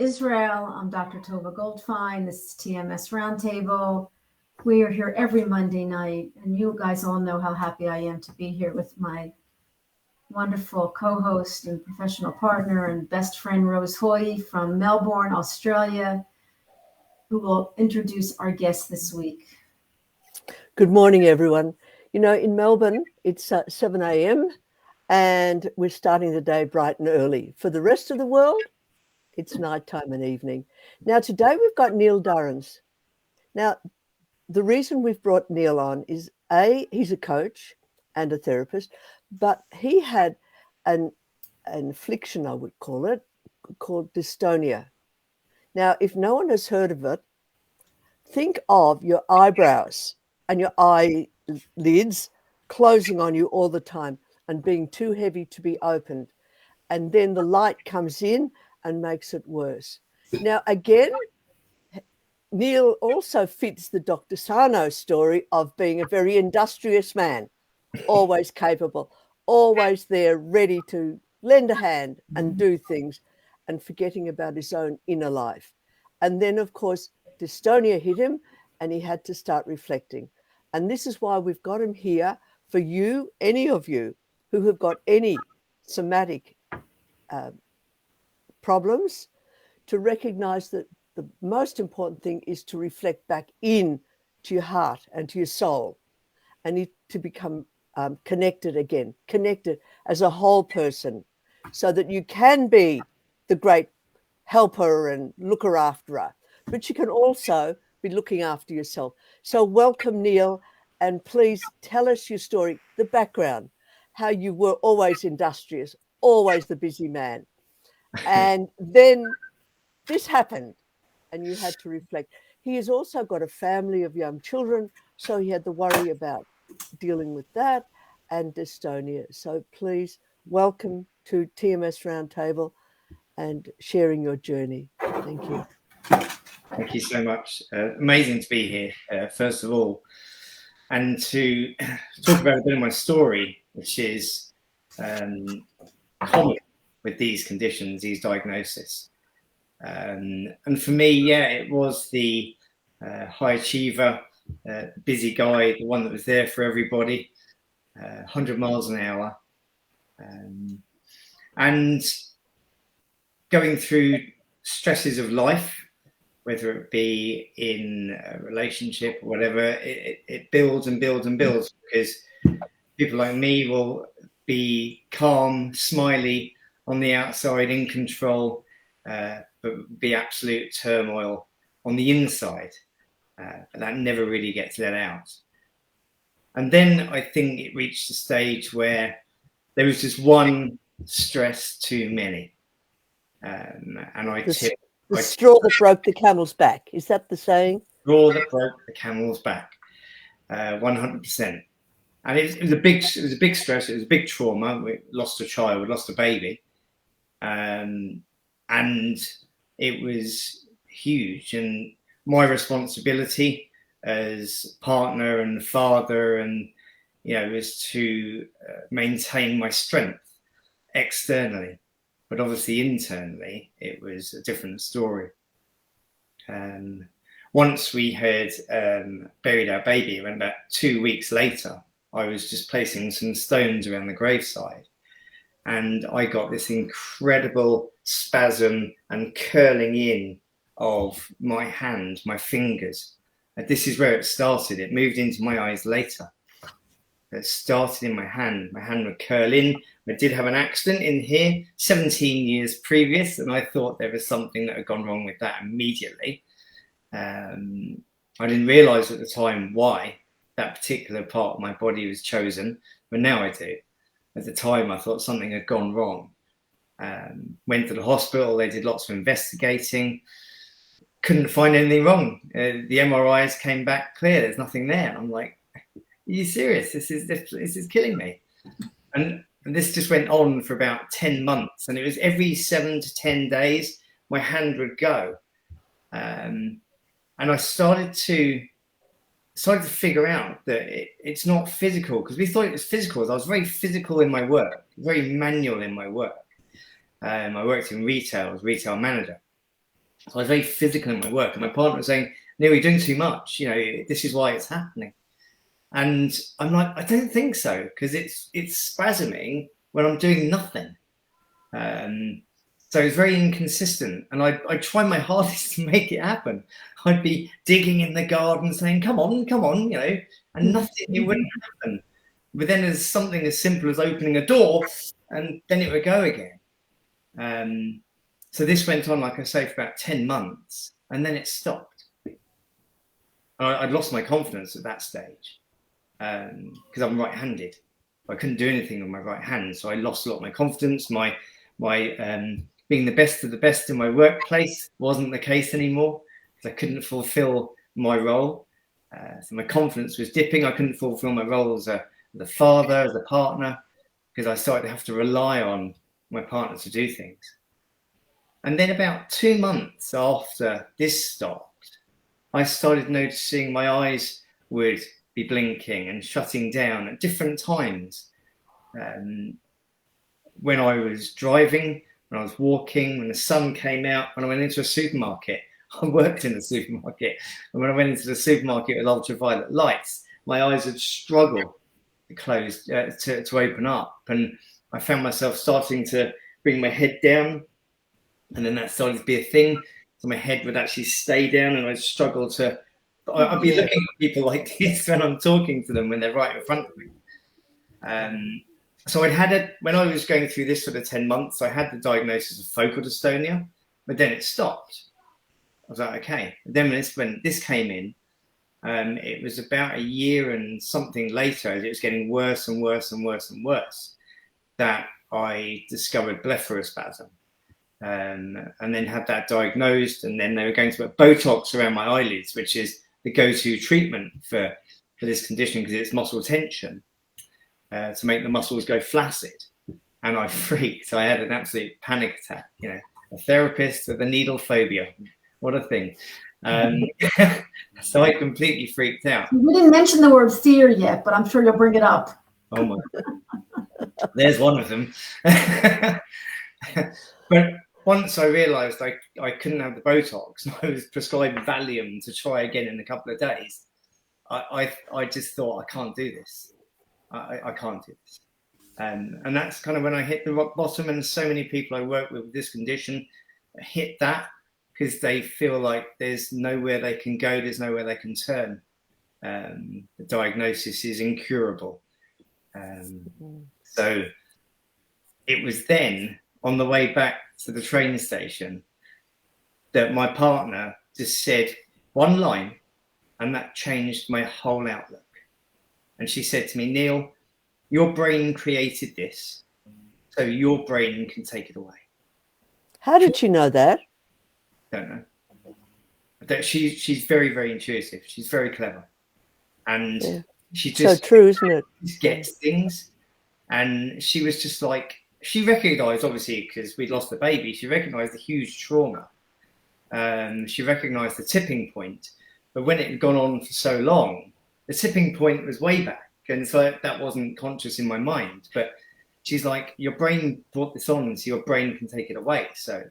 Israel. I'm Dr. Tova Goldfein. This is TMS Roundtable. We are here every Monday night, and you guys all know how happy I am to be here with my wonderful co-host and professional partner and best friend, Rose Hoy from Melbourne, Australia, who will introduce our guest this week. Good morning, everyone. You know, in Melbourne, it's 7 a.m. and we're starting the day bright and early. For the rest of the world, it's nighttime and evening. Now, today we've got Neil Durrans. Now, the reason we've brought Neil on is, A, he's a coach and a therapist, but he had an affliction, I would call it, called dystonia. Now, if no one has heard of it, think of your eyebrows and your eyelids closing on you all the time and being too heavy to be opened. And then the light comes in and makes it worse. Now, again, Neil also fits the Dr. Sano story of being a very industrious man, always capable, always there, ready to lend a hand and do things, and forgetting about his own inner life. And then, of course, dystonia hit him and he had to start reflecting. And this is why we've got him here for you, any of you who have got any somatic problems, to recognize that the most important thing is to reflect back in to your heart and to your soul, and to become connected again, connected as a whole person, so that you can be the great helper and looker after, but you can also be looking after yourself. So welcome, Neil, and please tell us your story, the background, how you were always industrious, always the busy man. And then this happened and you had to reflect. He has also got a family of young children, so he had to worry about dealing with that and dystonia. So please welcome to TMS Roundtable and sharing your journey. Thank you. Thank you so much. Amazing to be here, first of all, and to talk about a bit of my story, which is common with these conditions, these diagnoses. And for me, yeah, it was the high achiever, busy guy, the one that was there for everybody, 100 miles an hour, and going through stresses of life, whether it be in a relationship or whatever, it builds and builds and builds, because people like me will be calm, smiley on the outside, in control, but be absolute turmoil on the inside. But that never really gets let out. And then I think it reached a stage where there was just one stress too many. And I tipped. The straw that broke the camel's back. Is that the saying? Straw that broke the camel's back. 100%. And it was a big stress. It was a big trauma. We lost a child. We lost a baby. And it was huge. And my responsibility as partner and father, and was to maintain my strength externally. But obviously internally, it was a different story. Once we had buried our baby, around about 2 weeks later, I was just placing some stones around the graveside. And I got this incredible spasm and curling in of my hand, my fingers. And this is where it started. It moved into my eyes later. It started in my hand. My hand would curl in. I did have an accident in here 17 years previous, and I thought there was something that had gone wrong with that immediately. I didn't realize at the time why that particular part of my body was chosen, but now I do. At the time, I thought something had gone wrong. Went to the hospital. They did lots of investigating. Couldn't find anything wrong. The MRIs came back clear. There's nothing there. I'm like, are you serious? This is killing me. And this just went on for about 10 months. And it was every 7 to 10 days, my hand would go. And I started to figure out that it's not physical, because we thought it was physical. I was very physical in my work, very manual in my work. I worked in retail as retail manager. So I was very physical in my work, and my partner was saying, "Neil, you're doing too much. You know, this is why it's happening." And I'm like, I don't think so, because it's spasming when I'm doing nothing. So it's very inconsistent, and I try my hardest to make it happen. I'd be digging in the garden, saying, "Come on, you know," and nothing. It wouldn't happen. But then there's something as simple as opening a door, and then it would go again. So this went on, like I say, for about 10 months, and then it stopped. I'd lost my confidence at that stage. Because I'm right-handed. I couldn't do anything with my right hand, so I lost a lot of my confidence. My being the best of the best in my workplace wasn't the case anymore, because I couldn't fulfill my role. So my confidence was dipping. I couldn't fulfill my role as a father, as a partner, because I started to have to rely on my partner to do things. And then about 2 months after this stopped, I started noticing my eyes would be blinking and shutting down at different times. When I was driving, when I was walking, when the sun came out, when I went into a supermarket. I worked in a supermarket, and when I went into the supermarket with ultraviolet lights, my eyes would struggle to close, to open up, and I found myself starting to bring my head down, and then that started to be a thing. So my head would actually stay down, and I'd struggle to. I'd be looking at people like this when I'm talking to them when they're right in front of me. So when I was going through this sort of 10 months, I had the diagnosis of focal dystonia, but then it stopped. I was like, okay. And then when this came in, it was about a year and something later, as it was getting worse and worse and worse and worse, that I discovered Blepharospasm. And then had that diagnosed, and then they were going to put Botox around my eyelids, which is the go-to treatment for this condition, because it's muscle tension, to make the muscles go flaccid. And I freaked. I had an absolute panic attack. You know, a therapist with a needle phobia. What a thing. So I completely freaked out. We didn't mention the word fear yet, but I'm sure you'll bring it up. Oh my God. There's one of them. But once I realised I couldn't have the Botox, and I was prescribed Valium to try again in a couple of days, I just thought, I can't do this. I can't do this. And that's kind of when I hit the rock bottom, and so many people I work with this condition hit that, because they feel like there's nowhere they can go, there's nowhere they can turn. The diagnosis is incurable. So it was then, on the way back to the train station, that my partner just said one line, and that changed my whole outlook. And she said to me, "Neil, your brain created this, so your brain can take it away." How did she know that? Don't know. That she's very, very intuitive. She's very clever, and she just so true, isn't it? Gets things. And she was just like, she recognised, obviously, because we'd lost the baby, she recognised the huge trauma. She recognised the tipping point, but when it had gone on for so long, the tipping point was way back, and so that wasn't conscious in my mind. But she's like, your brain brought this on, so your brain can take it away. So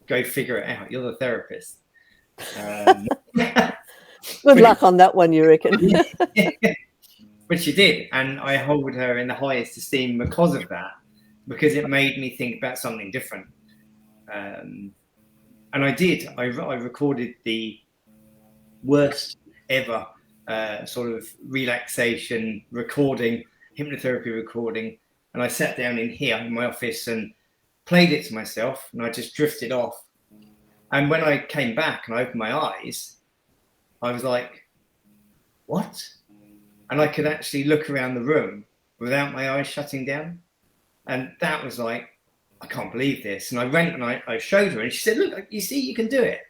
go figure it out. You're the therapist. Good luck on that one, you reckon? But she did, and I hold her in the highest esteem because of that, because it made me think about something different. And I did. I recorded the worst ever sort of relaxation recording, hypnotherapy recording, and I sat down in here in my office and played it to myself, and I just drifted off. And when I came back and I opened my eyes, I was like, what? And I could actually look around the room without my eyes shutting down. And that was like, I can't believe this. And I went and I showed her, and she said, look, you see, you can do it.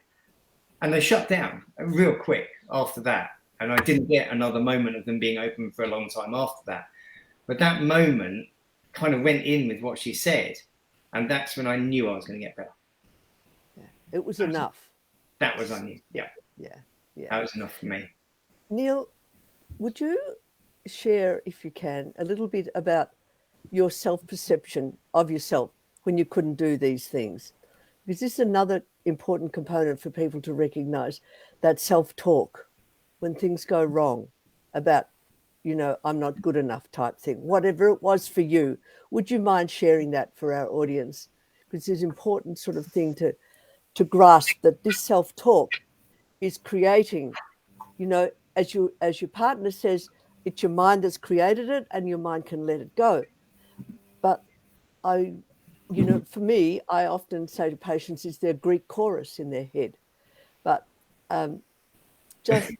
And they shut down real quick after that. And I didn't get another moment of them being open for a long time after that. But that moment kind of went in with what she said. And that's when I knew I was going to get better. Yeah. It was enough. That was I knew. Yeah. That was enough for me. Neil, would you share, if you can, a little bit about your self-perception of yourself when you couldn't do these things? because this is another important component for people to recognize, that self-talk when things go wrong about, I'm not good enough type thing, whatever it was for you. Would you mind sharing that for our audience? Because it's an important sort of thing to grasp, that this self-talk is creating, as your partner says, it's your mind that's created it and your mind can let it go. But for me, I often say to patients, it's their Greek chorus in their head. But just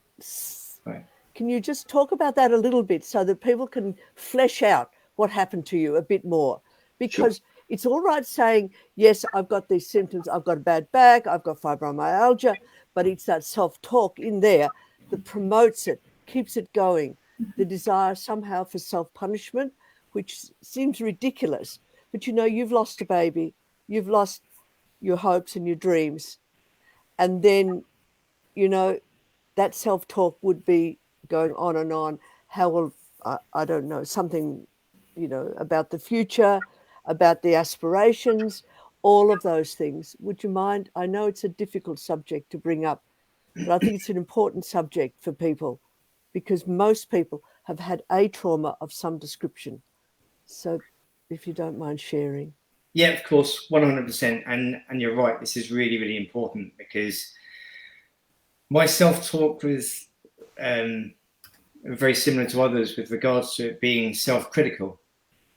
Right. can you just talk about that a little bit so that people can flesh out what happened to you a bit more? Because Sure. It's all right saying, yes, I've got these symptoms, I've got a bad back, I've got fibromyalgia, but it's that self-talk in there that promotes it, keeps it going. The desire somehow for self-punishment, which seems ridiculous. But, you've lost a baby, you've lost your hopes and your dreams. And then, that self-talk would be going on and on. How will, I don't know, something, about the future, about the aspirations, all of those things. Would you mind? I know it's a difficult subject to bring up, but I think it's an important subject for people because most people have had a trauma of some description. So if you don't mind sharing. Yeah, of course, 100%. And you're right, this is really, really important because my self-talk was very similar to others with regards to it being self-critical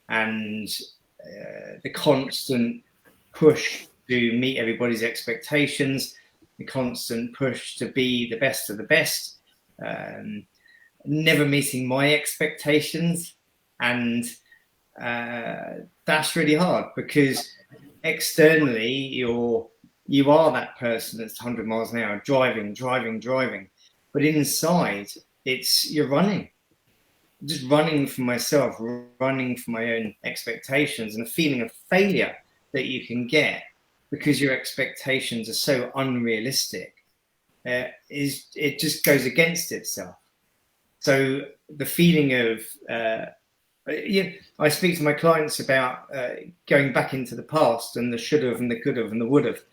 and the constant push to meet everybody's expectations, the constant push to be the best of the best, never meeting my expectations. And that's really hard because externally you are that person that's 100 miles an hour driving, but inside you're running, just running for myself, running for my own expectations, and a feeling of failure that you can get because your expectations are so unrealistic. It just goes against itself. So the feeling of I speak to my clients about going back into the past and the should have and the could have and the would have,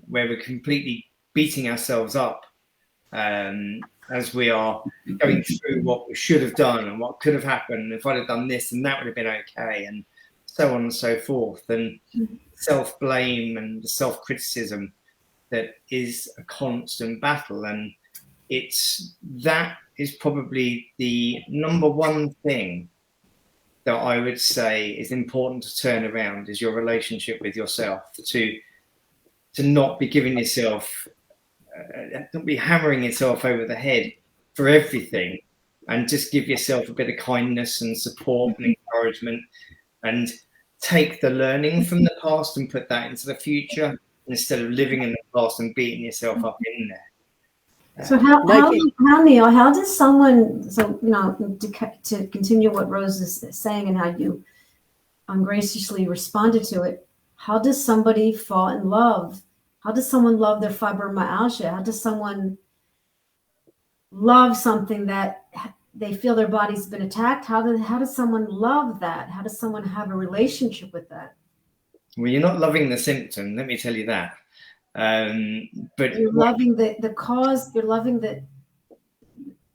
where we're completely beating ourselves up as we are going through what we should have done and what could have happened. If I'd have done this, and that would have been okay, and so on and so forth. And self-blame and self-criticism that is a constant battle. And that is probably the number one thing that I would say is important to turn around, is your relationship with yourself, to not be giving yourself, don't be hammering yourself over the head for everything, and just give yourself a bit of kindness and support and encouragement, and take the learning from the past and put that into the future instead of living in the past and beating yourself up in there. So Neil, how does someone, to continue what Rose is saying and how you ungraciously responded to it, how does somebody fall in love? How does someone love their fibromyalgia? How does someone love something that they feel their body's been attacked? How does someone love that? How does someone have a relationship with that? Well, you're not loving the symptom, let me tell you that. But you're loving the cause. You're loving the.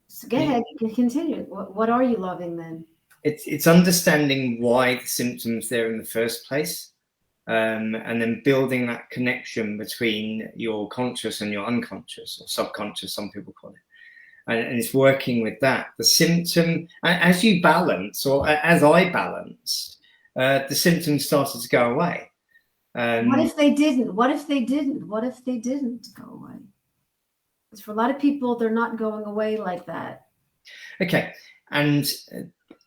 So go ahead, continue. What are you loving then? It's understanding why the symptom's there in the first place, and then building that connection between your conscious and your unconscious, or subconscious, some people call it. And it's working with that. The symptom, as you balance, or as I balanced, the symptoms started to go away. What if they didn't? What if they didn't go away? Because for a lot of people, they're not going away like that. Okay. And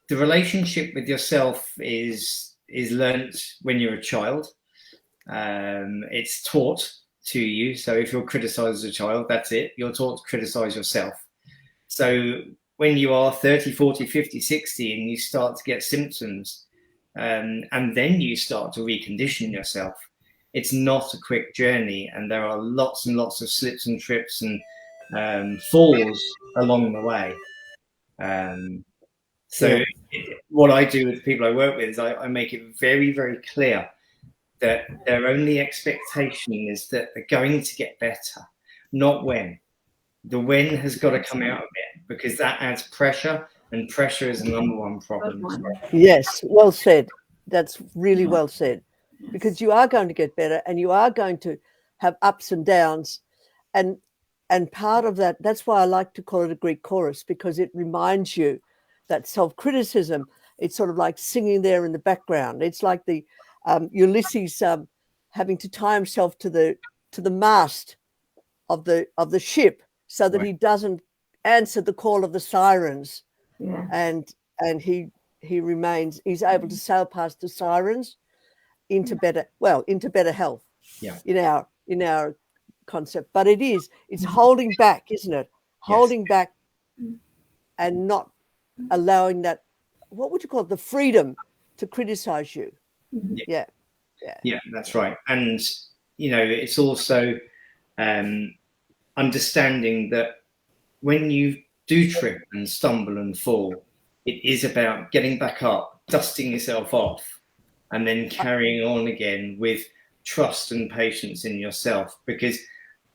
the relationship with yourself is learnt when you're a child. It's taught to you. So if you're criticized as a child, that's it. You're taught to criticize yourself. So when you are 30, 40, 50, 60, and you start to get symptoms, and then you start to recondition yourself, it's not a quick journey, and there are lots and lots of slips and trips and falls along the way. What I do with the people I work with is I make it very, very clear that their only expectation is that they're going to get better, not when. The when has got to come out of it, because that adds pressure, and pressure is the number one problem. Yes, well said. That's really well said, because you are going to get better, and you are going to have ups and downs, and part of that, that's why I like to call it a Greek chorus, because it reminds you that self-criticism, it's sort of like singing there in the background. It's like the Ulysses having to tie himself to the mast of the ship, so that he doesn't answer the call of the sirens. Yeah. And he remains, he's able to sail past the sirens into better health. Yeah. In our concept. But it's holding back, isn't it? Holding back and not allowing that, what would you call it, the freedom to criticize you. Yeah, that's right. And it's also understanding that when you do trip and stumble and fall, it is about getting back up, dusting yourself off, and then carrying on again with trust and patience in yourself. Because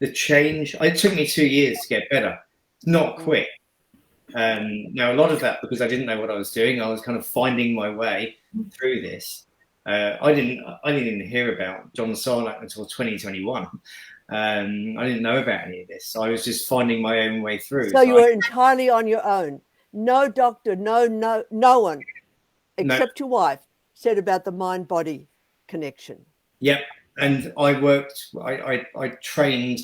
the change, it took me 2 years to get better. It's not quick. Now, a lot of that because I didn't know what I was doing. I was kind of finding my way through this. I didn't even hear about John Sarnak until 2021. I didn't know about any of this. I was just finding my own way through. So you were entirely on your own. No doctor, no one, except your wife, said about the mind-body connection. Yep. And I trained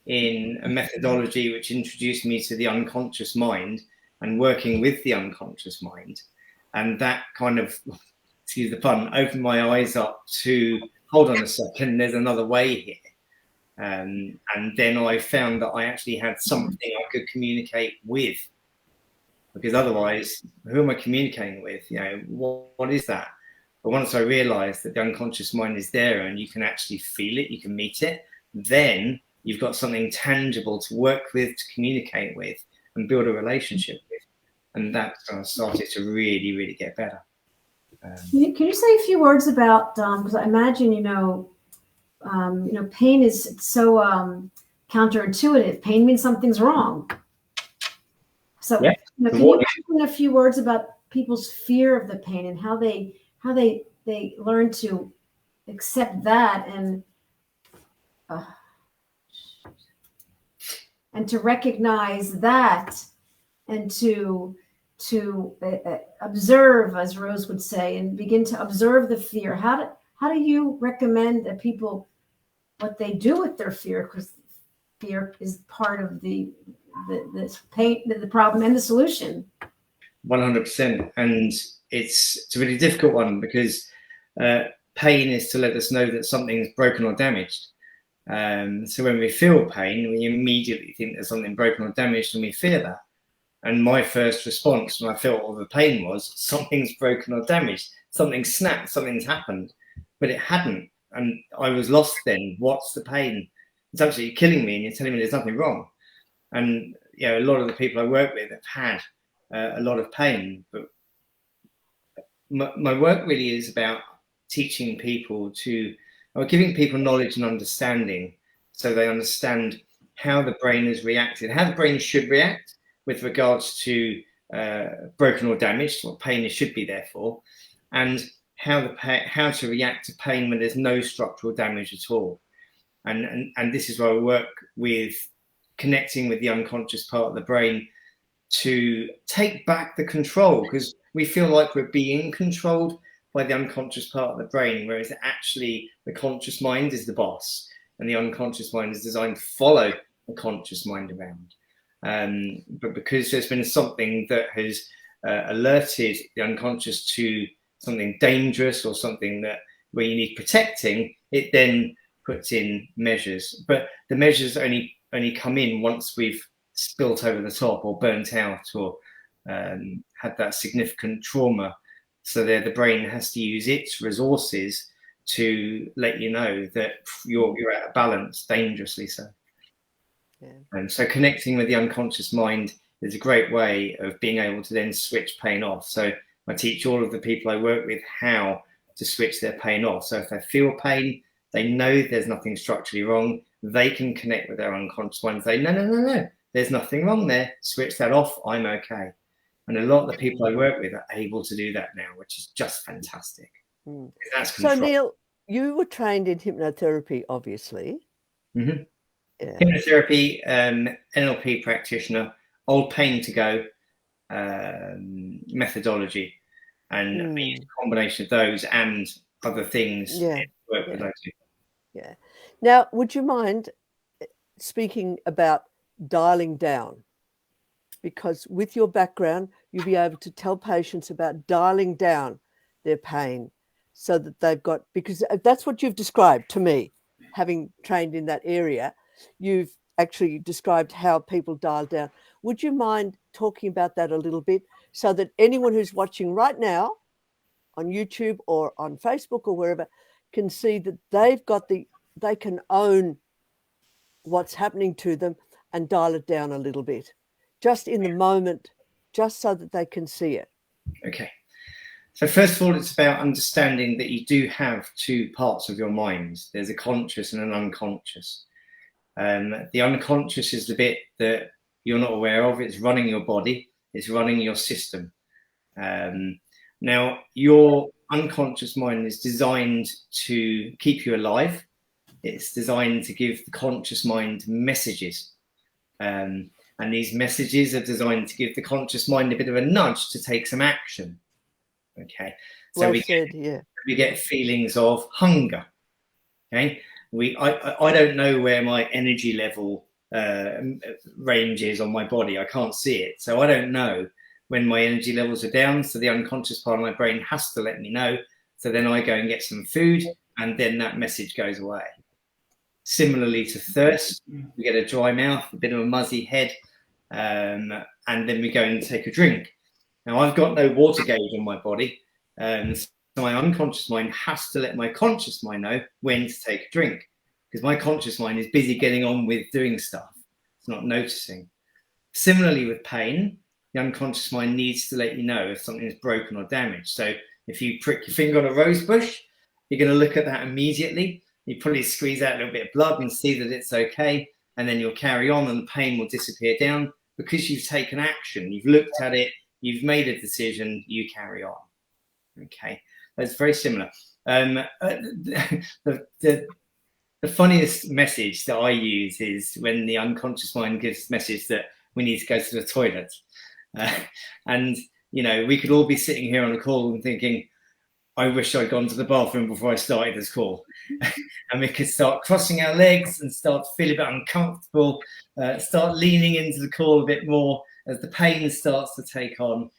in a methodology which introduced me to the unconscious mind and working with the unconscious mind. And that kind of, excuse the pun, opened my eyes up to, hold on a second, there's another way here. And then I found that I actually had something I could communicate with, because otherwise, who am I communicating with? What is that? But once I realized that the unconscious mind is there and you can actually feel it, you can meet it, then you've got something tangible to work with, to communicate with, and build a relationship with. And that's when I started to really, really get better. Can you say a few words about, because I imagine, pain is so counterintuitive. Pain means something's wrong. So can you mention a few words about people's fear of the pain and how they learn to accept that and to recognize that and to observe, as Rose would say, and begin to observe the fear. How do you recommend that people, what they do with their fear, because fear is part of the pain, the problem, and the solution. 100%. And it's a really difficult one, because pain is to let us know that something's broken or damaged. So when we feel pain, we immediately think there's something broken or damaged, and we fear that. And my first response when I felt all the pain was, something's broken or damaged, something snapped, something's happened. But it hadn't. And I was lost then. What's the pain? It's absolutely killing me, and you're telling me there's nothing wrong. And a lot of the people I work with have had a lot of pain. But my work really is about teaching people or giving people knowledge and understanding, so they understand how the brain has reacted, how the brain should react with regards to broken or damaged, what pain should be there for, and how to react to pain when there's no structural damage at all. And this is where I work with connecting with the unconscious part of the brain to take back the control, because we feel like we're being controlled by the unconscious part of the brain, whereas actually the conscious mind is the boss, and the unconscious mind is designed to follow the conscious mind around. But because there's been something that has alerted the unconscious to something dangerous or something where you need protecting, it then puts in measures. But the measures only come in once we've spilt over the top or burnt out or had that significant trauma. So there, the brain has to use its resources to let you know that you're out of balance, dangerously so. Yeah. And so connecting with the unconscious mind is a great way of being able to then switch pain off. So I teach all of the people I work with how to switch their pain off. So if they feel pain, they know there's nothing structurally wrong. They can connect with their unconscious mind and say, no, there's nothing wrong there. Switch that off. I'm okay. And a lot of the people I work with are able to do that now, which is just fantastic. That's control. So Neil, you were trained in hypnotherapy, obviously. Mm-hmm. Yeah. Hypnotherapy, NLP practitioner, old pain to go methodology, and a combination of those and other things. Work with those people. Yeah. Now, would you mind speaking about dialing down? Because with your background, you'll be able to tell patients about dialing down their pain so that they've got, because that's what you've described to me, having trained in that area. You've actually described how people dial down. Would you mind talking about that a little bit so that anyone who's watching right now on YouTube or on Facebook or wherever can see that they can own what's happening to them and dial it down a little bit, just in the moment, just so that they can see it. Okay. So first of all, it's about understanding that you do have two parts of your mind. There's a conscious and an unconscious. The unconscious is the bit that you're not aware of. It's running your body. It's running your system. Now, your unconscious mind is designed to keep you alive. It's designed to give the conscious mind messages. And these messages are designed to give the conscious mind a bit of a nudge to take some action. Okay. So we get feelings of hunger. Okay. I don't know where my energy level range is on my body. I can't see it. So I don't know when my energy levels are down. So the unconscious part of my brain has to let me know. So then I go and get some food, and then that message goes away. Similarly to thirst, we get a dry mouth, a bit of a muzzy head, and then we go and take a drink. Now, I've got no water gauge on my body, so my unconscious mind has to let my conscious mind know when to take a drink, because my conscious mind is busy getting on with doing stuff. It's not noticing. Similarly with pain, the unconscious mind needs to let you know if something is broken or damaged. So if you prick your finger on a rose bush, you're going to look at that immediately. You probably squeeze out a little bit of blood and see that it's okay, and then you'll carry on and the pain will disappear down because you've taken action. You've looked at it, you've made a decision, you carry on. Okay, that's very similar. The funniest message that I use is when the unconscious mind gives a message that we need to go to the toilet. And, you know, we could all be sitting here on a call and thinking, I wish I'd gone to the bathroom before I started this call. And we could start crossing our legs and start to feel a bit uncomfortable, start leaning into the call a bit more as the pain starts to take on.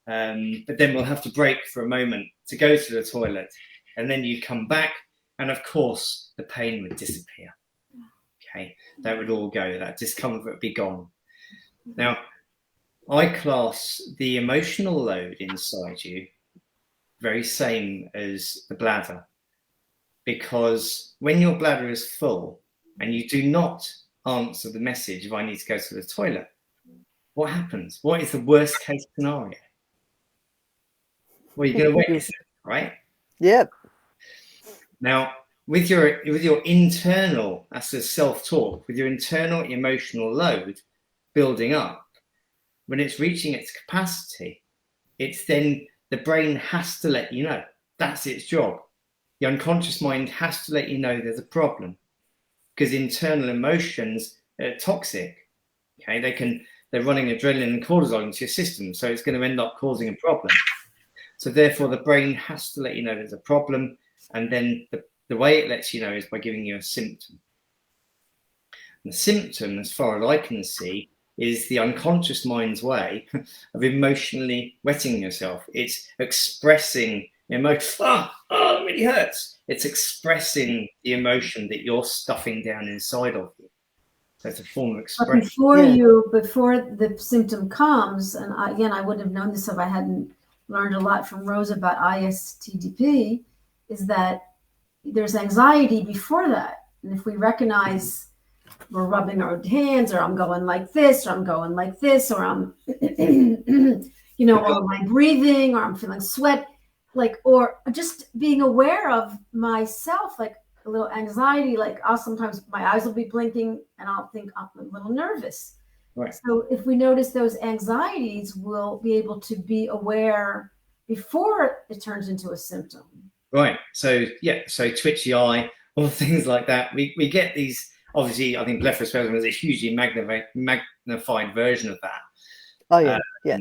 But then we'll have to break for a moment to go to the toilet. And then you come back, and of course, the pain would disappear. Okay, that would all go. That discomfort would be gone. Now, I class the emotional load inside you very same as the bladder, because when your bladder is full and you do not answer the message of I need to go to the toilet, what happens? What is the worst case scenario? Well, you're going to wet yourself, right? Yep. Now, with your internal, that's the self-talk, with your internal emotional load building up, when it's reaching its capacity, it's then the brain has to let you know. That's its job. The unconscious mind has to let you know there's a problem, because internal emotions are toxic. Okay, they're running adrenaline and cortisol into your system, so it's going to end up causing a problem. So therefore, the brain has to let you know there's a problem, and then the way it lets you know is by giving you a symptom. And the symptom, as far as I can see, is the unconscious mind's way of emotionally wetting yourself. It's expressing emotion. It really hurts. It's expressing the emotion that you're stuffing down inside of you. So it's a form of expression. Before the symptom comes, and I wouldn't have known this if I hadn't learned a lot from Rose about ISTDP, is that there's anxiety before that. And if we recognize we're rubbing our hands, or I'm going like this, or I'm going like this, or I'm, or am I breathing, or I'm feeling sweat. like, or just being aware of myself, like a little anxiety, like I'll sometimes my eyes will be blinking and I'll think I'm a little nervous. Right. So if we notice those anxieties, we'll be able to be aware before it turns into a symptom. Right. So twitchy eye, all things like that. We get these. Obviously, I think Blepharospasm is a hugely magnified version of that. Oh yeah, yeah.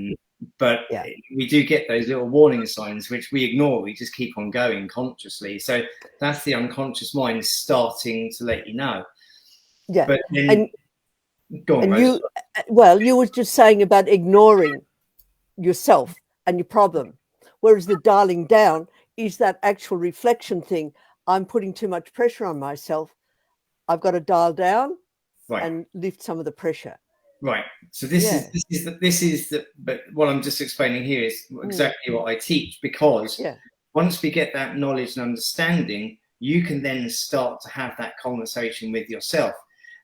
But yeah. we do get those little warning signs which we ignore. We just keep on going consciously. So that's the unconscious mind starting to let you know. Yeah. But then, go on, and you were just saying about ignoring yourself and your problem, whereas the dialing down is that actual reflection thing. I'm putting too much pressure on myself. I've got to dial down and lift some of the pressure. Right. So this is the but what I'm just explaining here is exactly what I teach, because once we get that knowledge and understanding, you can then start to have that conversation with yourself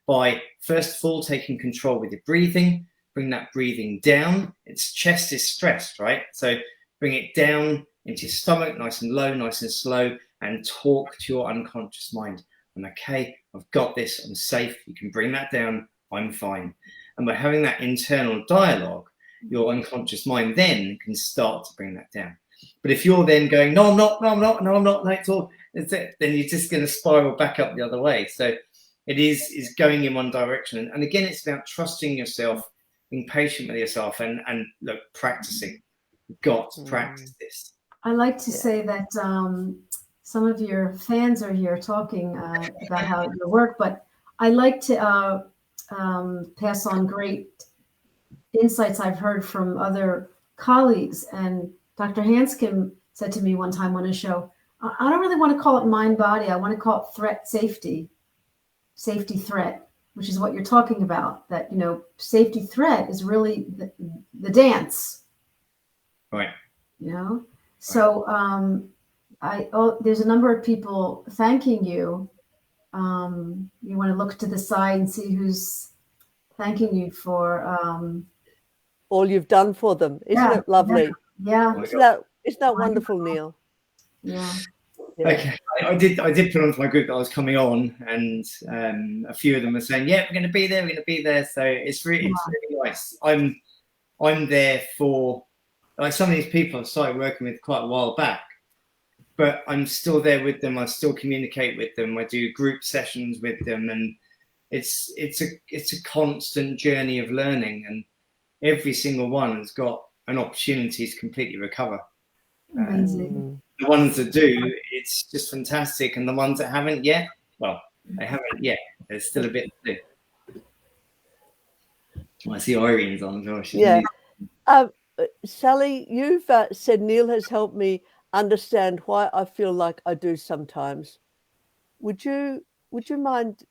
by first of all taking control with your breathing. Bring that breathing down. Its chest is stressed, right? So bring it down into your stomach, nice and low, nice and slow, and talk to your unconscious mind. I'm okay. I've got this. I'm safe. You can bring that down. I'm fine. And by having that internal dialogue, your unconscious mind then can start to bring that down. But if you're then going, no, I'm not, that's all, that's it, then you're just going to spiral back up the other way. So it is going in one direction. And again, it's about trusting yourself, being patient with yourself, and look, practicing. You've got to practice this. I like to say that some of your fans are here talking about how your work, but I like to pass on great insights I've heard from other colleagues. And Dr. Hanscom said to me one time on a show, I don't really want to call it mind body. I want to call it threat safety threat, which is what you're talking about. That, safety threat is really the dance. Right. So there's a number of people thanking you. You want to look to the side and see who's thanking you for all you've done for them. Isn't it lovely? Yeah. Isn't that wonderful, Neil? Yeah. Okay, I did put onto my group that I was coming on, and a few of them were saying, "Yeah, we're going to be there." So it's really nice. I'm there for, like, some of these people I started working with quite a while back, but I'm still there with them. I still communicate with them. I do group sessions with them, and it's a constant journey of learning. And every single one has got an opportunity to completely recover. Amazing. The ones that do, it's just fantastic. And the ones that haven't yet, well, they haven't yet. There's still a bit to do. I see Irene's on as well. Sally, you've said Neil has helped me understand why I feel like I do sometimes. Would you mind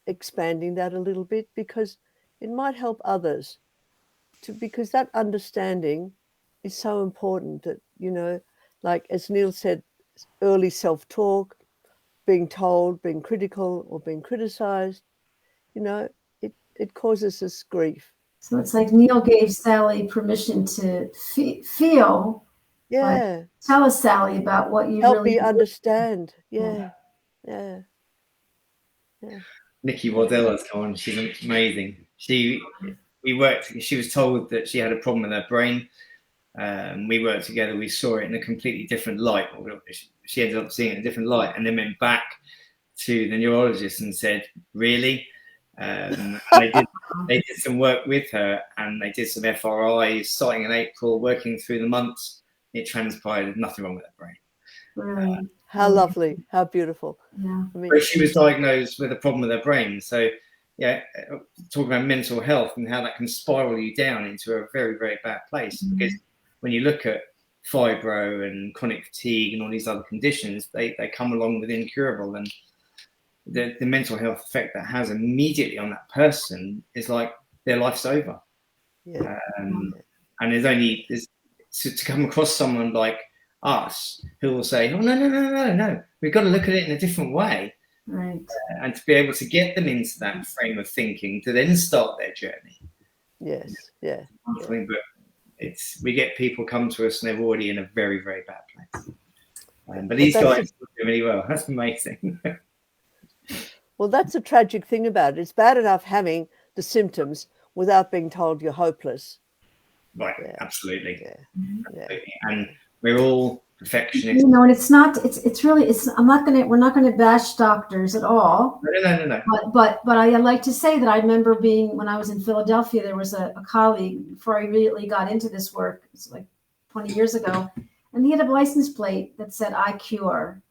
expanding that a little bit, because it might help others because that understanding is so important. That, like as Neil said, early self-talk, being told, being critical, or being criticized, it causes us grief. So it's like Neil gave Sally permission to feel. Yeah. Tell us, Sally, about what you help really me understand. Yeah. Nikki Waddell has come on. She's amazing. She was told that she had a problem with her brain. We worked together. We saw it in a completely different light. She ended up seeing it in a different light, and then went back to the neurologist and said, "Really?" They did some work with her, and they did some FRIs starting in April, working through the months. It transpired there's nothing wrong with her brain. Really? How lovely, how beautiful. Yeah. But she was diagnosed with a problem with her brain. So, talking about mental health and how that can spiral you down into a very, very bad place. Mm-hmm. Because when you look at fibro and chronic fatigue and all these other conditions, they come along with incurable. And the mental health effect that has immediately on that person is like their life's over. Yeah. And there's to come across someone like us who will say, "Oh, no, we've got to look at it in a different way." Right. And to be able to get them into that frame of thinking to then start their journey. Yes. Yeah. But we get people come to us and they're already in a very, very bad place. But these guys do really well. That's amazing. Well, that's a tragic thing about it. It's bad enough having the symptoms without being told you're hopeless. Right, absolutely. Absolutely. And we're all perfectionists. You know, and it's not, it's really, we're not going to bash doctors at all. No. But I like to say that I remember when I was in Philadelphia, there was a colleague before I immediately got into this work. It's like 20 years ago. And he had a license plate that said, I cure.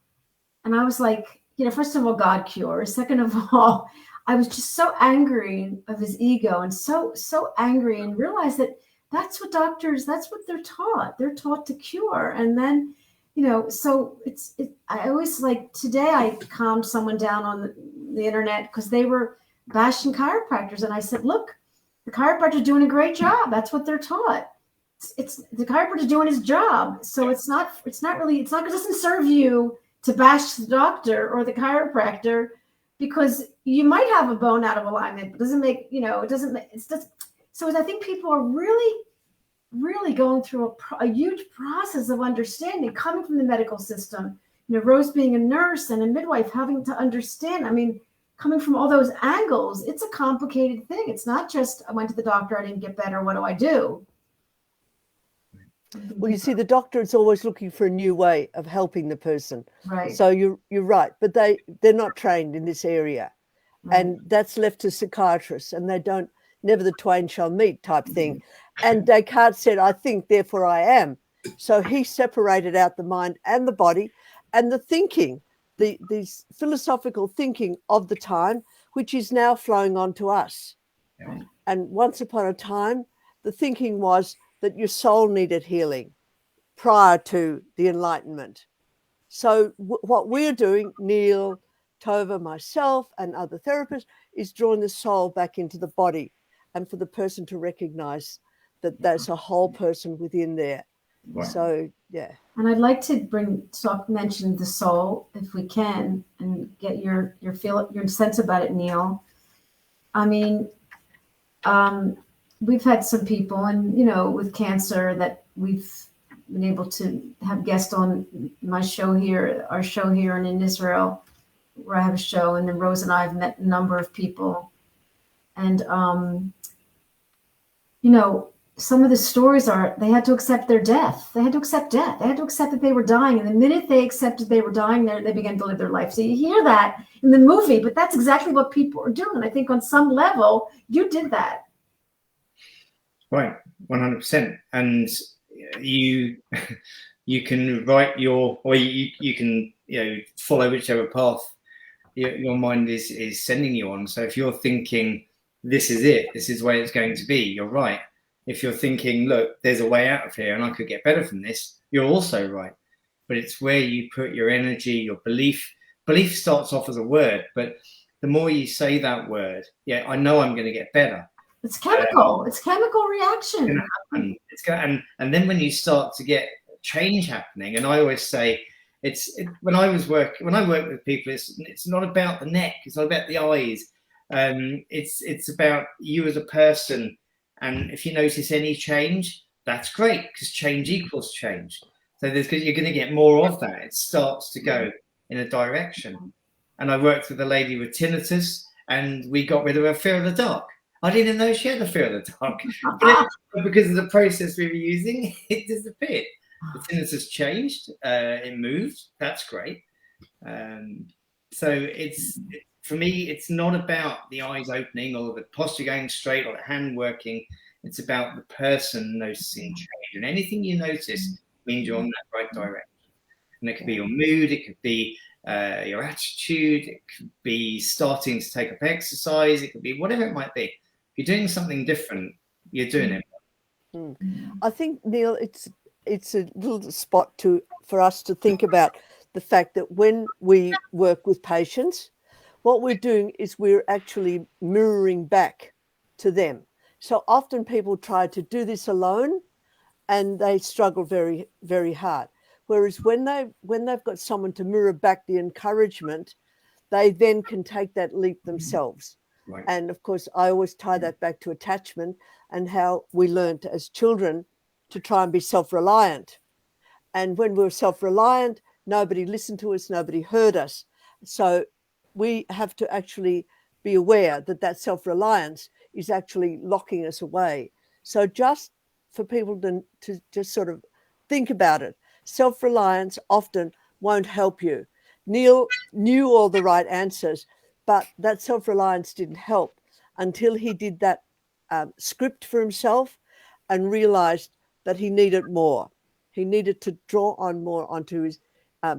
And I was like, you know, first of all, God cures. Second of all, I was just so angry of his ego and so angry, and realized that that's what they're taught. They're taught to cure. And then, you know, so I always, like, today I calmed someone down on the internet because they were bashing chiropractors. And I said, look, the chiropractor's doing a great job. That's what they're taught. It's the chiropractor doing his job. So it doesn't serve you to bash the doctor or the chiropractor, because you might have a bone out of alignment. It doesn't make, you know, so I think people are really, really going through a huge process of understanding, coming from the medical system. You know, Rose being a nurse and a midwife, having to understand, I mean, coming from all those angles, it's a complicated thing. It's not just, I went to the doctor, I didn't get better, what do I do? Well, you see, the doctor is always looking for a new way of helping the person. Right. So you're right, but they're not trained in this area, and that's left to psychiatrists, and they don't. Never the twain shall meet type thing. And Descartes said, "I think, therefore I am." So he separated out the mind and the body, and the thinking, these philosophical thinking of the time, which is now flowing on to us. Yeah. And once upon a time, the thinking was that your soul needed healing prior to the Enlightenment. So what we're doing, Neil, Tova, myself, and other therapists, is drawing the soul back into the body, and for the person to recognize that there's a whole person within there. Right. So, yeah. And I'd like to mention the soul, if we can, and get your sense about it, Neil. I mean, we've had some people, and, you know, with cancer, that we've been able to have guests on my show here, our show here, and in Israel, where I have a show. And then Rose and I have met a number of people. And, you know, some of the stories are, they had to accept their death. They had to accept death. They had to accept that they were dying. And the minute they accepted they were dying, they began to live their life. So you hear that in the movie, but that's exactly what people are doing. I think on some level, you did that. Right, 100%. And you can write you can, you know, follow whichever path your mind is sending you on. So if you're thinking, this is it, this is the way it's going to be, you're right. If you're thinking, look, there's a way out of here and I could get better from this, you're also right. But it's where you put your energy, your belief. Belief starts off as a word, but the more you say that word, yeah, I know I'm going to get better. It's chemical. It's chemical reaction. And then when you start to get change happening, and I always say, when I work with people, it's not about the neck, it's not about the eyes, it's about you as a person. And if you notice any change, that's great, because change equals change. So you're going to get more of that. It starts to go in a direction. And I worked with a lady with tinnitus, and we got rid of her fear of the dark. I didn't even know she had a fear of the dark. But because of the process we were using, it disappeared. The tinnitus changed. It moved. That's great. So for me, it's not about the eyes opening or the posture going straight or the hand working. It's about the person noticing change. And anything you notice means you're on that right direction. And it could be your mood. It could be your attitude. It could be starting to take up exercise. It could be whatever it might be. If you're doing something different, you're doing it. I think, Neil, it's a little spot for us to think about the fact that when we work with patients, what we're doing is we're actually mirroring back to them. So often people try to do this alone, and they struggle very, very hard. Whereas when they've got someone to mirror back the encouragement, they then can take that leap themselves. Right. And of course, I always tie that back to attachment and how we learned as children to try and be self-reliant. And when we were self-reliant, nobody listened to us, nobody heard us. So we have to actually be aware that that self-reliance is actually locking us away. So just for people to just sort of think about it, self-reliance often won't help you. Neil knew all the right answers, but that self-reliance didn't help until he did that script for himself and realized that he needed more. He needed to draw on more onto his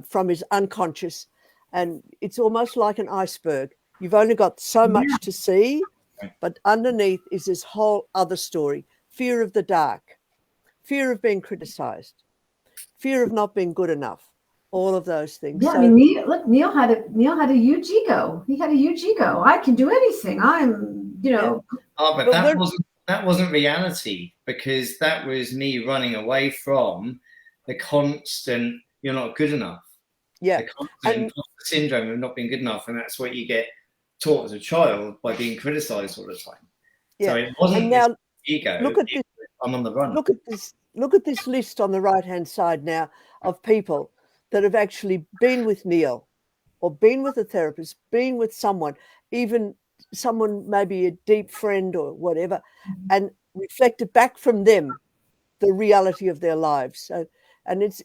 from his unconscious, and it's almost like an iceberg. You've only got so much to see, but underneath is this whole other story: fear of the dark, fear of being criticized, fear of not being good enough, all of those things. Yeah, So, I mean, Neil had a huge ego. He had a huge ego. I can do anything. I'm, Oh, but that wasn't reality, because that was me running away from the constant "you're not good enough." Yeah, the constant imposter syndrome of not being good enough, and that's what you get taught as a child by being criticized all the time. Yeah. So it wasn't and now, this ego. Look at this. I'm on the run. Look at this list on the right-hand side now of people that have actually been with Neil, or been with a therapist, been with someone, even someone maybe a deep friend or whatever, and reflected back from them the reality of their lives. So, and it's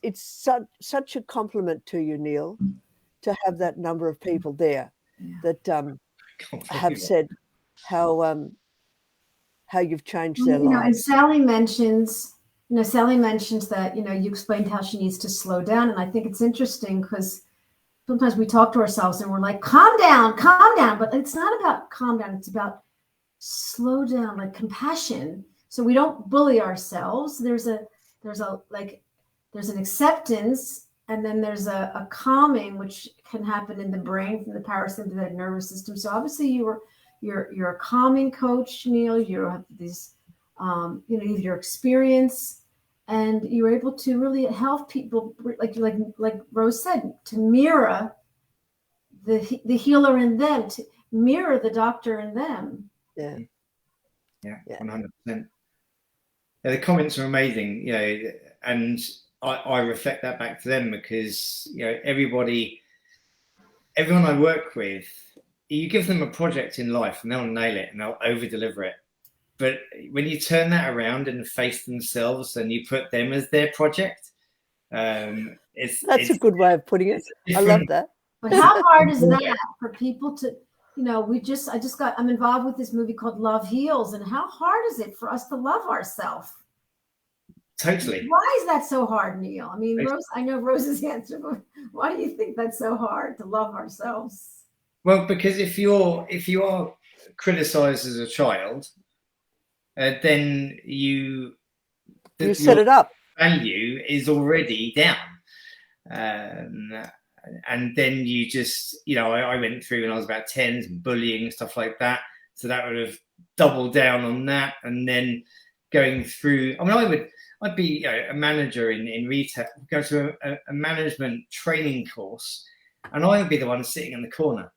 such a compliment to you, Neil, to have that number of people there that have said how you've changed their lives. And Sally mentions that, you explained how she needs to slow down. And I think it's interesting because sometimes we talk to ourselves and we're like, calm down. But it's not about calm down. It's about slow down, like compassion. So we don't bully ourselves. There's an acceptance, and then there's a calming, which can happen in the brain from the parasympathetic nervous system. So obviously you're a calming coach, Neil. You have these, your experience, and you're able to really help people, like Rose said, to mirror the healer in them, to mirror the doctor in them. Yeah, 100%. Yeah, the comments are amazing, and I reflect that back to them, because everyone I work with, you give them a project in life and they'll nail it and they'll over deliver it. But when you turn that around and face themselves and you put them as their project, it's a good way of putting it. I love that. But how hard is that for people to, I'm involved with this movie called Love Heals, and how hard is it for us to love ourselves? Totally. Why is that so hard, Neil? I mean, Rose, I know Rose's answer, but why do you think that's so hard to love ourselves? Well, because if you are criticized as a child, then you set it up. Value is already down, and then you just, I went through when I was about 10, some bullying and stuff like that. So that would have doubled down on that, and then going through. I mean, I'd be a manager in retail, go to a management training course, and I would be the one sitting in the corner,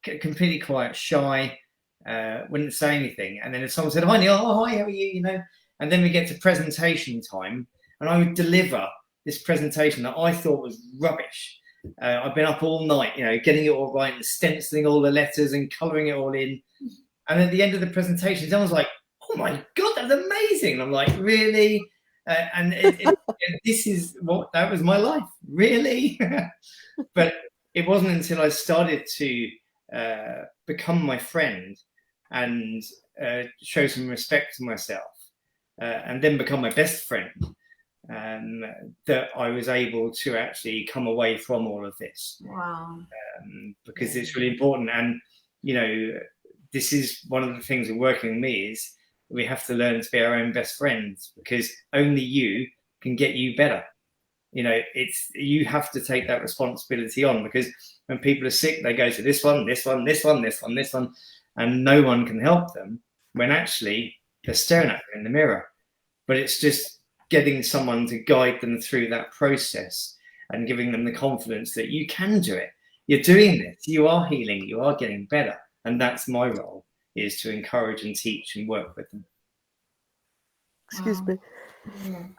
completely quiet, shy, wouldn't say anything. And then if someone said, "Hi, Neil," "Oh, hi, how are you?" And then we get to presentation time, and I would deliver this presentation that I thought was rubbish. I've been up all night, getting it all right and stenciling all the letters and colouring it all in. And at the end of the presentation, someone's like, "Oh my God, that's amazing." And I'm like, "Really?" And that was my life, really. But it wasn't until I started to become my friend and show some respect to myself, and then become my best friend, that I was able to actually come away from all of this. Wow. Because it's really important. And, this is one of the things in working with me is we have to learn to be our own best friends, because only you can get you better. You have to take that responsibility on, because when people are sick, they go to this one, and no one can help them when actually they're staring at them in the mirror. But it's just getting someone to guide them through that process and giving them the confidence that you can do it. You're doing this. You are healing. You are getting better. And that's my role, is to encourage and teach and work with them. Excuse me.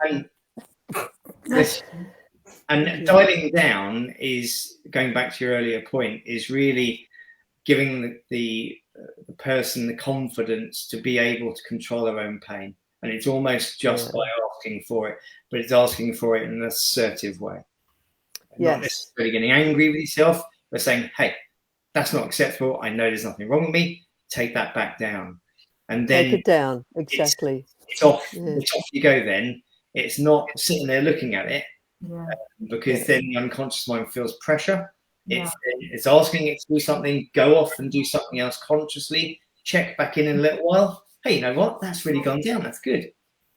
And this, and dialing down is, going back to your earlier point, is really giving the person the confidence to be able to control their own pain. And it's almost just by asking for it, but it's asking for it in an assertive way. Not necessarily getting angry with yourself, but saying, hey, that's not acceptable. I know there's nothing wrong with me. Take that back down. And then take it down. Exactly. It's off. It's off you go then. It's not sitting there looking at it, because then the unconscious mind feels pressure. It's asking it to do something, go off and do something else consciously, check back in a little while. Hey, you know what? That's really gone down. That's good.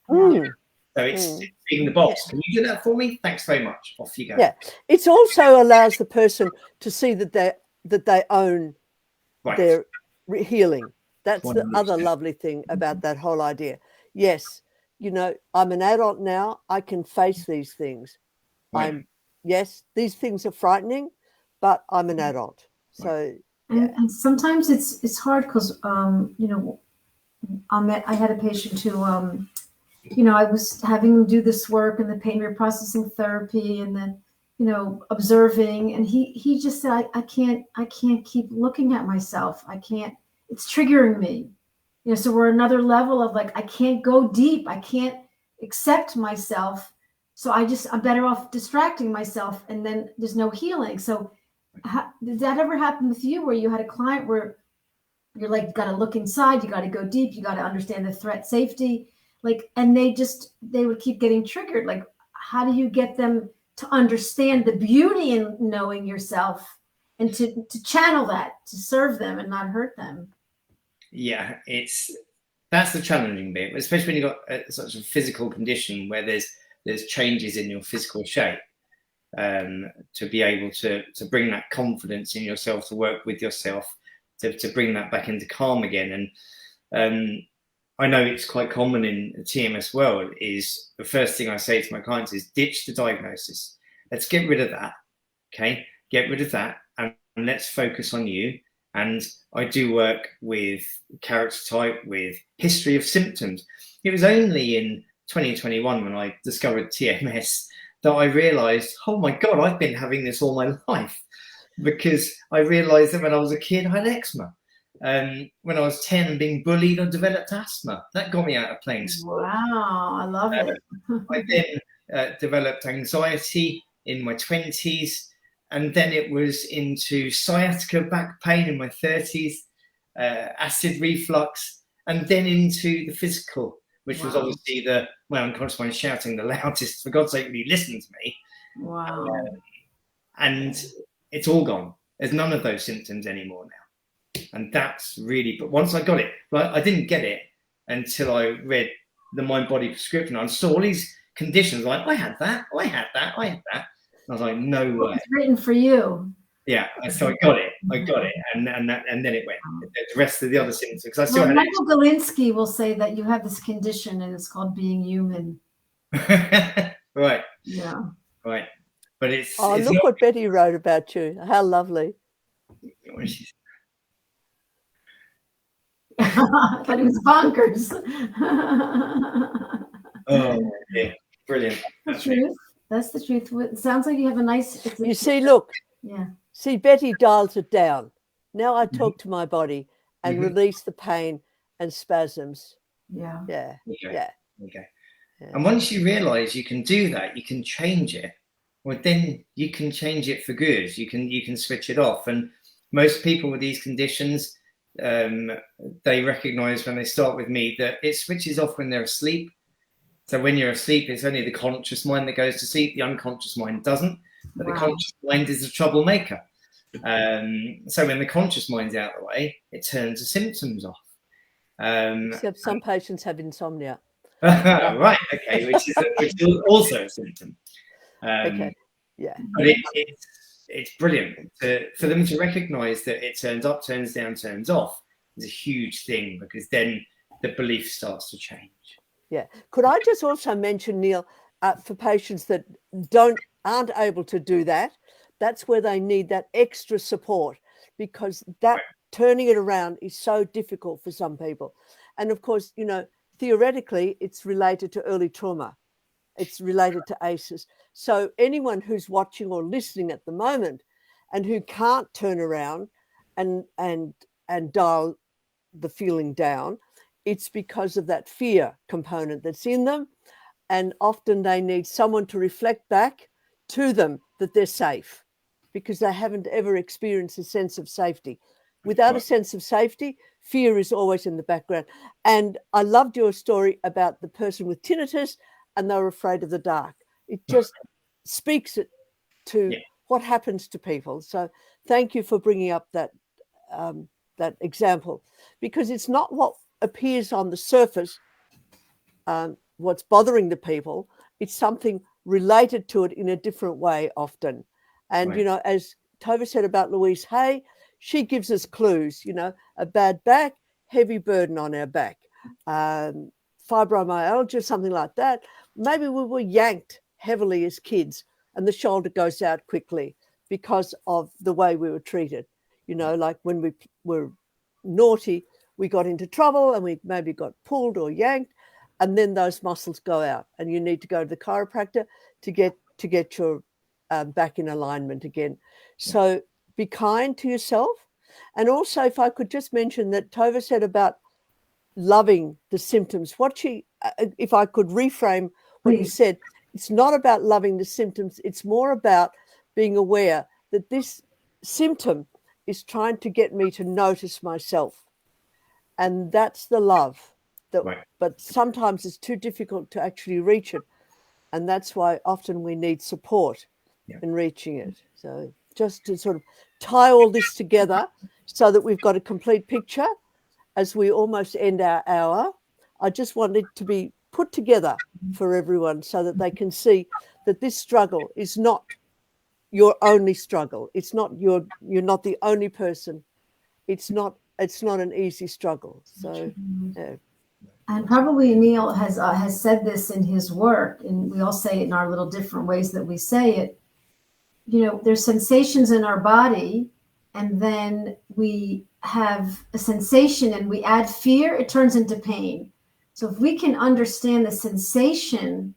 So it's being the boss. Can you do that for me? Thanks very much. Off you go. Yeah. It also allows the person to see that they own their healing. That's 100%. The other lovely thing about that whole idea. Yes, I'm an adult now. I can face these things. Yes, these things are frightening, but I'm an adult. So and sometimes it's hard because I had a patient who I was having him do this work and the pain reprocessing therapy and then observing, and he just said, I can't keep looking at myself. I can't. It's triggering me. So we're another level of like, I can't go deep. I can't accept myself. So I'm better off distracting myself, and then there's no healing. So did that ever happen with you where you had a client where you're like, got to look inside, you got to go deep, you got to understand the threat safety, and they would keep getting triggered. Like, how do you get them to understand the beauty in knowing yourself and to channel that, to serve them and not hurt them? Yeah, that's the challenging bit, especially when you've got such a physical condition where there's changes in your physical shape, to be able to bring that confidence in yourself, to work with yourself, to bring that back into calm again. And I know it's quite common in the TMS world, is the first thing I say to my clients is ditch the diagnosis. Let's get rid of that. Okay, get rid of that, and let's focus on you. And I do work with character type, with history of symptoms. It was only in 2021 when I discovered TMS that I realized, oh my God, I've been having this all my life, because I realized that when I was a kid, I had eczema. When I was 10 and being bullied, I developed asthma. That got me out of playing sport. Wow, I love it. I then developed anxiety in my 20s. And then it was into sciatica back pain in my 30s, acid reflux, and then into the physical, which was obviously my unconscious mind shouting the loudest, for God's sake, will you listen to me? Wow. And it's all gone. There's none of those symptoms anymore now. And that's really, but once I got it, but I didn't get it until I read the Mindbody prescription. I saw all these conditions, like, I had that. I was like, no way. It's written for you. Yeah, so I got it, and then it went. The rest of the other symptoms, because I still had Michael Galinsky will say that you have this condition, and it's called being human. Right. Yeah. Right. But it's look not what Betty wrote about you. How lovely. But it was bonkers. Oh, yeah, brilliant. That's the truth. That's the truth. It sounds like you have a nice. You see, look. Yeah. See, Betty dials it down. Now I talk to my body and release the pain and spasms. Yeah. Yeah. Okay. And once you realize you can do that, you can change it. Well, then you can change it for good. You can switch it off. And most people with these conditions, they recognize when they start with me that it switches off when they're asleep. So when you're asleep, it's only the conscious mind that goes to sleep. The unconscious mind doesn't. But the conscious mind is a troublemaker. So when the conscious mind's out of the way, it turns the symptoms off. Except some patients have insomnia. Right. Okay. Which is also a symptom. Okay. Yeah. But it's brilliant for them to recognise that it turns up, turns down, turns off is a huge thing, because then the belief starts to change. Yeah. Could I just also mention, Neil, for patients that aren't able to do that, that's where they need that extra support, because that turning it around is so difficult for some people. And of course, theoretically, it's related to early trauma. it's related to ACEs. So anyone who's watching or listening at the moment and who can't turn around and dial the feeling down, it's because of that fear component that's in them. And often they need someone to reflect back to them that they're safe, because they haven't ever experienced a sense of safety. Without a sense of safety, fear is always in the background. And I loved your story about the person with tinnitus and they were afraid of the dark. It just speaks it to what happens to people. So thank you for bringing up that that example, because it's not what appears on the surface, what's bothering the people. It's something related to it in a different way often. And, you know, as Tova said about Louise Hay, she gives us clues, you know, a bad back, heavy burden on our back, fibromyalgia, something like that. Maybe we were yanked heavily as kids and the shoulder goes out quickly because of the way we were treated. You know, like when we were naughty, we got into trouble and we maybe got pulled or yanked, and then those muscles go out and you need to go to the chiropractor to get your back in alignment again. So be kind to yourself. And also, if I could just mention that Tova said about loving the symptoms, what she, if I could reframe what you said, it's not about loving the symptoms. It's more about being aware that this symptom is trying to get me to notice myself. And that's the love. But sometimes it's too difficult to actually reach it. And that's why often we need support in reaching it. So just to sort of tie all this together so that we've got a complete picture as we almost end our hour, I just wanted to be put together for everyone so that they can see that this struggle is not your only struggle. It's not you're not the only person. It's not an easy struggle. So yeah. And probably Neil has said this in his work, and we all say it in our little different ways that we say it. You know, there's sensations in our body, and then we have a sensation and we add fear, it turns into pain. So if we can understand the sensations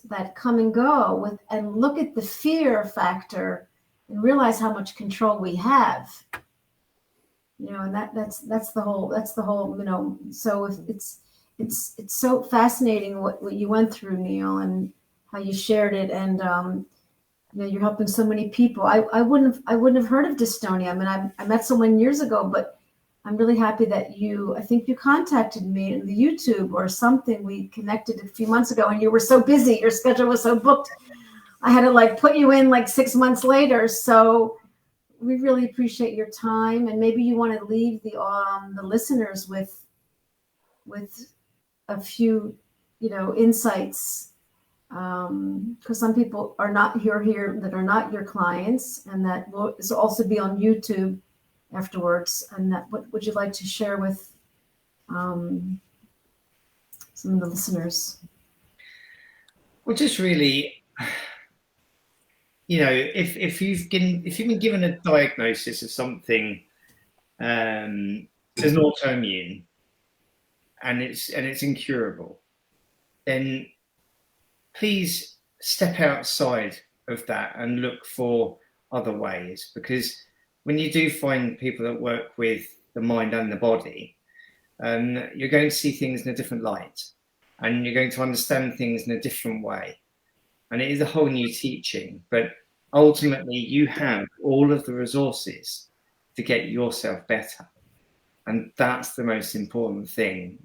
that come and go with, and look at the fear factor and realize how much control we have, you know, and that's the whole, you know, so if it's so fascinating what you went through, Neil, and how you shared it. And, you know, you're helping so many people. I wouldn't have heard of dystonia. I mean, I met someone years ago, but I'm really happy that I think you contacted me in the YouTube or something. We connected a few months ago and you were so busy. Your schedule was so booked. I had to like put you in like 6 months later. So we really appreciate your time. And maybe you want to leave the listeners with a few, you know, insights. Because some people are not here that are not your clients, and that will also be on YouTube afterwards. And that, what would you like to share with some of the listeners? Well, just really, you know, if you've been given a diagnosis of something as an autoimmune and it's incurable, then please step outside of that and look for other ways, because when you do find people that work with the mind and the body, you're going to see things in a different light and you're going to understand things in a different way. And it is a whole new teaching, but ultimately you have all of the resources to get yourself better. And that's the most important thing,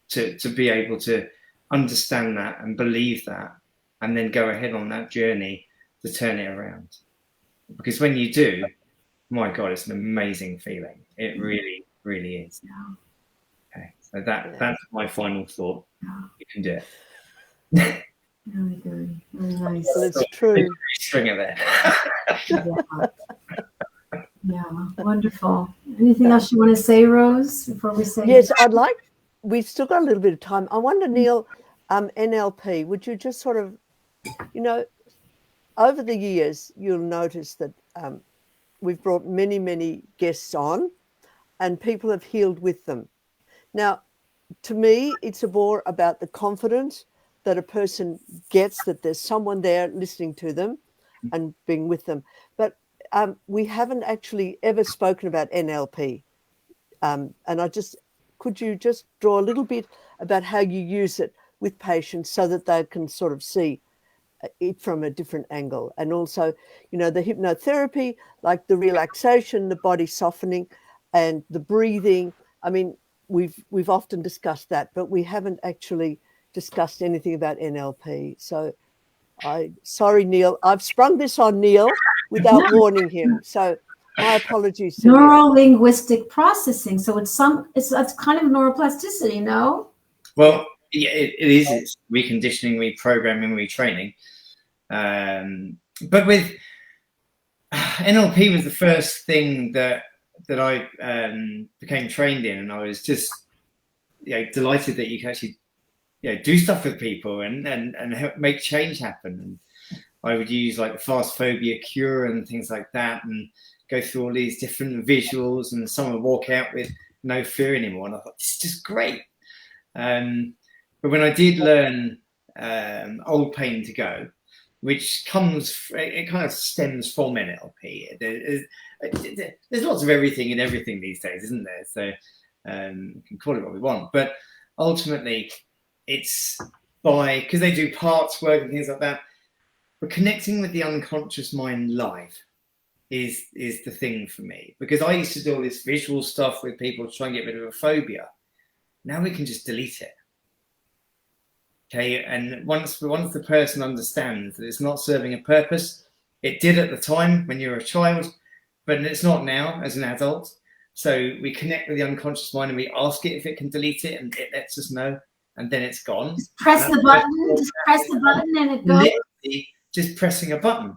to be able to understand that and believe that, and then go ahead on that journey to turn it around. Because when you do, my God, it's an amazing feeling. It really, really is. Yeah. Okay, so that's my final thought. Yeah. You can do it. Really good. Really nice. Well, it's true. Stringer there. Yeah, wonderful. Anything else you want to say, Rose, before we say? Yes, I'd like. We've still got a little bit of time. I wonder, Neil, NLP. Would you just sort of, you know, over the years, you'll notice that we've brought many, many guests on, and people have healed with them. Now, to me, it's more about the confidence that a person gets that there's someone there listening to them and being with them. But we haven't actually ever spoken about NLP. And could you just draw a little bit about how you use it with patients so that they can sort of see it from a different angle? And also, you know, the hypnotherapy, like the relaxation, the body softening and the breathing. I mean, we've often discussed that, but we haven't actually discussed anything about NLP. So sorry, Neil, I've sprung this on Neil without warning him. So my apologies to Neil. Neuro-linguistic processing. So it's that's kind of neuroplasticity, no? Well, yeah, it is. It's reconditioning, reprogramming, retraining. But with NLP was the first thing that I became trained in, and I was just delighted that you can actually do stuff with people and help make change happen. And I would use like the fast phobia cure and things like that, and go through all these different visuals, and someone would walk out with no fear anymore. And I thought, this is just great. But when I did learn Old Pain to Go, which it kind of stems from NLP. There's lots of everything in everything these days, isn't there? So we can call it what we want. But ultimately, it's because they do parts work and things like that. But connecting with the unconscious mind live is the thing for me. Because I used to do all this visual stuff with people to try and get rid of a phobia. Now we can just delete it. Okay, and once the person understands that it's not serving a purpose, it did at the time when you were a child, but it's not now as an adult. So we connect with the unconscious mind and we ask it if it can delete it, and it lets us know, and then it's gone. Just press the button and it goes. Literally just pressing a button,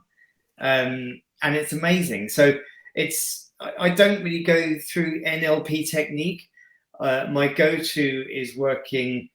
and it's amazing. So I don't really go through NLP technique. My go-to is working.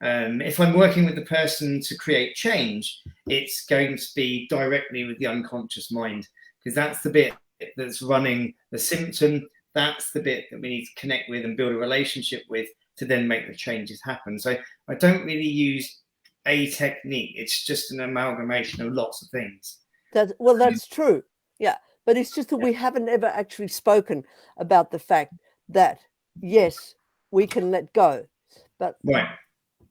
If I'm working with the person to create change, it's going to be directly with the unconscious mind, because that's the bit that's running the symptom. That's the bit that we need to connect with and build a relationship with to then make the changes happen. So I don't really use a technique. It's just an amalgamation of lots of things. That's true. Yeah. But it's just that we haven't ever actually spoken about the fact that, yes, we can let go. But right.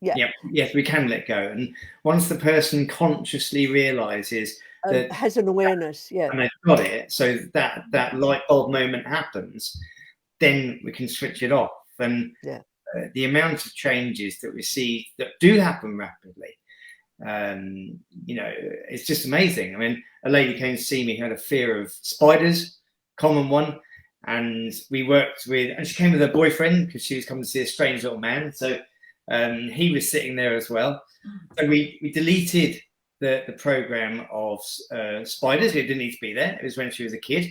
Yeah. Yes, we can let go. And once the person consciously realizes that has an awareness, and they've got it, so that light bulb moment happens, then we can switch it off. And the amount of changes that we see that do happen rapidly, it's just amazing. I mean, a lady came to see me, had a fear of spiders, common one, and we worked with, and she came with her boyfriend because she was coming to see a strange little man. So he was sitting there as well. So we deleted the program of spiders. It didn't need to be there. It was when she was a kid.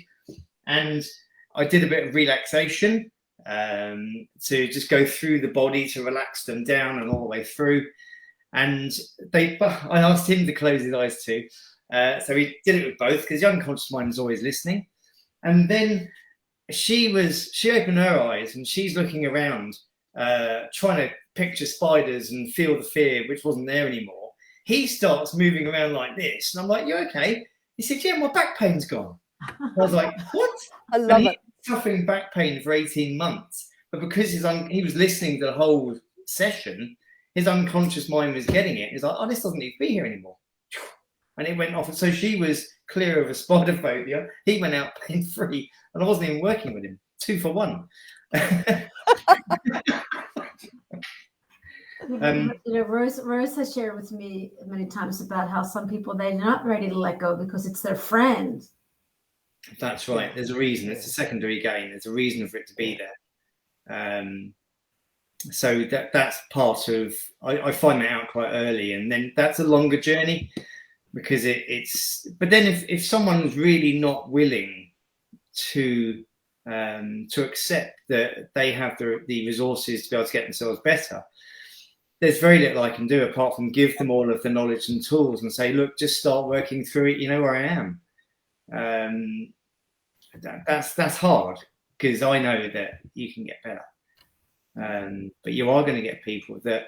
And I did a bit of relaxation to just go through the body to relax them down and all the way through. And I asked him to close his eyes too. So we did it with both, because the unconscious mind is always listening. And then she opened her eyes and she's looking around, trying to picture spiders and feel the fear, which wasn't there anymore. He starts moving around like this. And I'm like, you okay? He said, yeah, my back pain's gone. I was like, what? I love it. Suffering back pain for 18 months. But because he was listening to the whole session, his unconscious mind was getting it. He's like, oh, this doesn't need to be here anymore. And it went off. And so she was clear of a spider phobia. He went out pain free. And I wasn't even working with him. 2 for 1. Rose has shared with me many times about how some people, they're not ready to let go because it's their friend. That's right. There's a reason. It's a secondary gain. There's a reason for it to be there. So that's part of. I find that out quite early, and then that's a longer journey, because it's. But then if someone's really not willing to accept that they have the resources to be able to get themselves better, there's very little I can do apart from give them all of the knowledge and tools and say, look, just start working through it. You know where I am. That's hard, because I know that you can get better. But you are going to get people that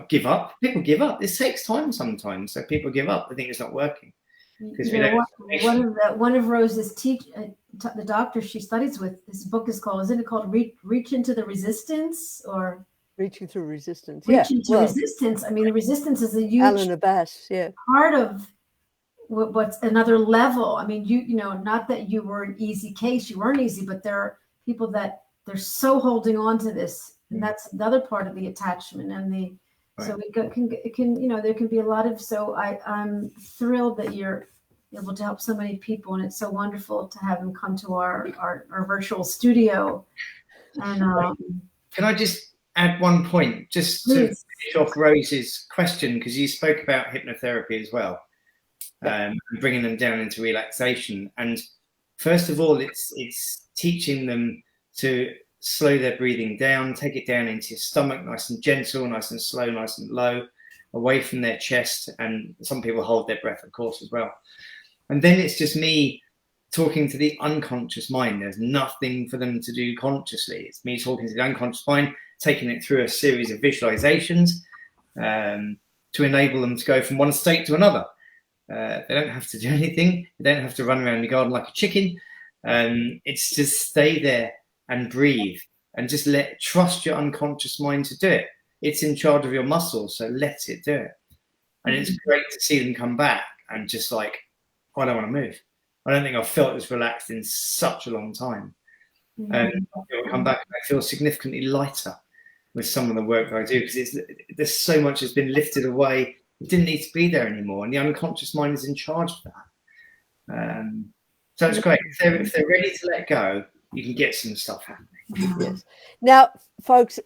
give up. People give up. This takes time sometimes, so people give up. They think it's not working. One of Rose's the doctor she studies with, this book is called, isn't it called Reach into the Resistance, or Reaching Through Resistance? Reaching to Resistance. I mean, the resistance is a huge Alan Abbas, part of what's another level. I mean, you know, not that you were an easy case, you weren't easy, but there are people that they're so holding on to this, and that's another part of the attachment and the. Right. So it can, you know, there can be a lot of. So I'm thrilled that you're able to help so many people, and it's so wonderful to have them come to our virtual studio. And can I just add one point, just to finish off Rose's question, because you spoke about hypnotherapy as well, and bringing them down into relaxation. And first of all, it's teaching them to slow their breathing down, take it down into your stomach, nice and gentle, nice and slow, nice and low, away from their chest. And some people hold their breath, of course, as well. And then it's just me talking to the unconscious mind. There's nothing for them to do consciously. It's me talking to the unconscious mind, taking it through a series of visualizations to enable them to go from one state to another. They don't have to do anything. They don't have to run around the garden like a chicken. It's just stay there and breathe, and just trust your unconscious mind to do it. It's in charge of your muscles, so let it do it. And it's great to see them come back and just like, I don't want to move. I don't think I've felt as relaxed in such a long time. And I'll come back and I feel significantly lighter with some of the work that I do, because there's so much has been lifted away. It didn't need to be there anymore, and the unconscious mind is in charge of that. So it's great. If they're ready to let go, you can get some stuff happening. Yes. Now, folks,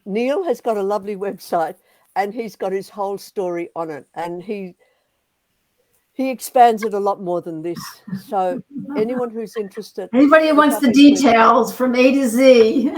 Neil has got a lovely website, and he's got his whole story on it, and he expands it a lot more than this. So anyone who's interested, anybody who wants the details from A to Z.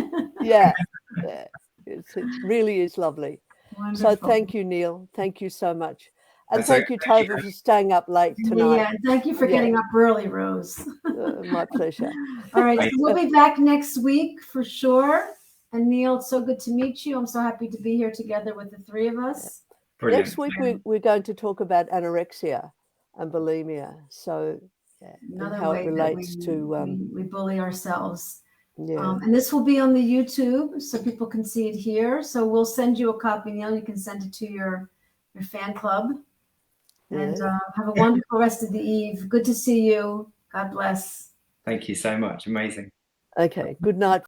It really is lovely. Wonderful. So thank you, Neil. Thank you so much. And thank you, Tova, for staying up late tonight. Yeah, thank you for getting up early, Rose. My pleasure. All right, so we'll be back next week for sure. And Neil, it's so good to meet you. I'm so happy to be here together with the three of us. Brilliant. Next week, we're going to talk about anorexia and bulimia. So another how way it relates to we bully ourselves. Yeah. And this will be on the YouTube, so people can see it here. So we'll send you a copy, Neil. You can send it to your fan club. And have a wonderful rest of the eve. Good to see you. God bless. Thank you so much. Amazing. Okay. Good night.